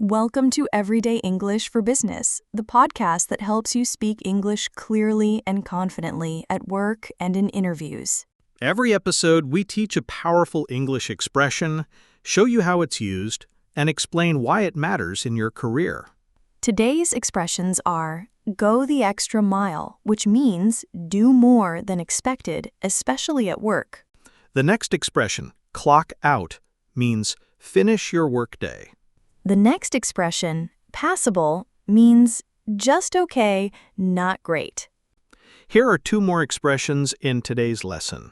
Welcome to Everyday English for Business, the podcast that helps you speak English clearly and confidently at work and in interviews. Every episode, we teach a powerful English expression, show you how it's used, and explain why it matters in your career. Today's expressions are go the extra mile, which means do more than expected, especially at work. The next expression, clock out, means finish your workday. The next expression, passable, means just okay, not great. Here are two more expressions in today's lesson.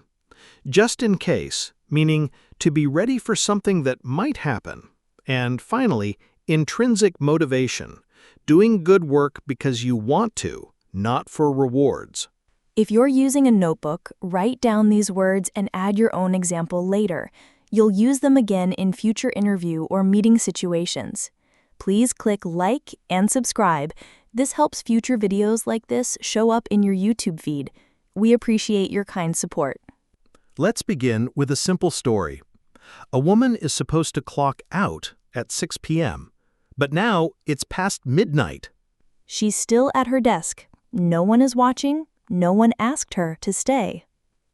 Just in case, meaning to be ready for something that might happen. And finally, intrinsic motivation, doing good work because you want to, not for rewards. If you're using a notebook, write down these words and add your own example later. You'll use them again in future interview or meeting situations. Please click like and subscribe. This helps future videos like this show up in your YouTube feed. We appreciate your kind support. Let's begin with a simple story. A woman is supposed to clock out at 6 p.m., but now it's past midnight. She's still at her desk. No one is watching. No one asked her to stay.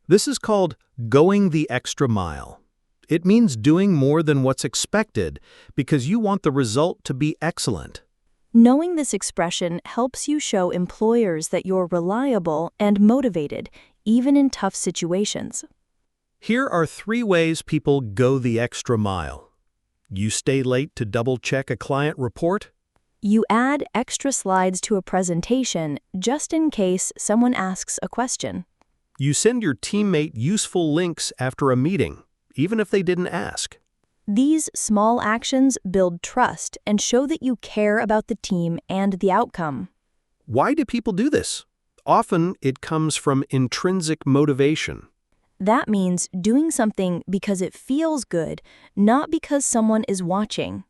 This is called going the extra mile. It means doing more than what's expected because you want the result to be excellent. Knowing this expression helps you show employers that you're reliable and motivated, even in tough situations. Here are 3 ways people go the extra mile. You stay late to double-check a client report. You add extra slides to a presentation just in case someone asks a question. You send your teammate useful links after a meeting, even if they didn't ask. These small actions build trust and show that you care about the team and the outcome. Why do people do this? Often it comes from intrinsic motivation. That means doing something because it feels good, not because someone is watching.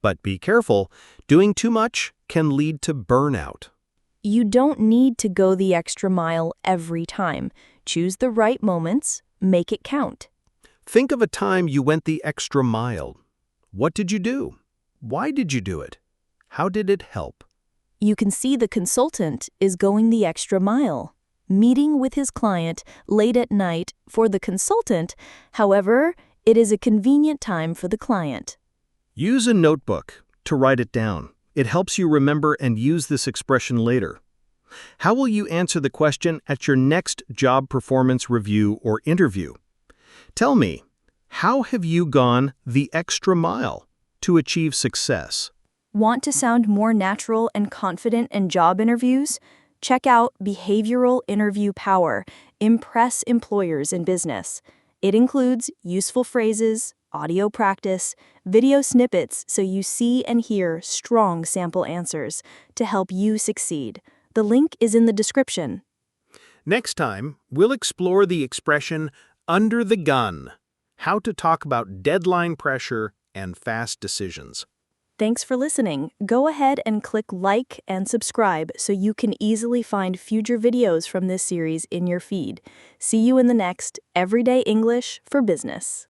But be careful, doing too much can lead to burnout. You don't need to go the extra mile every time. Choose the right moments, make it count. Think of a time you went the extra mile. What did you do? Why did you do it? How did it help? You can see the consultant is going the extra mile, meeting with his client late at night for the consultant. However, it is a convenient time for the client. Use a notebook to write it down. It helps you remember and use this expression later. How will you answer the question at your next job performance review or interview? Tell me, how have you gone the extra mile to achieve success? Want to sound more natural and confident in job interviews? Check out Behavioral Interview Power, Impress Employers in Business. It includes useful phrases, audio practice, video snippets so you see and hear strong sample answers to help you succeed. The link is in the description. Next time, we'll explore the expression under the gun, how to talk about deadline pressure and fast decisions. Thanks for listening. Go ahead and click like and subscribe so you can easily find future videos from this series in your feed. See you in the next Everyday English for Business.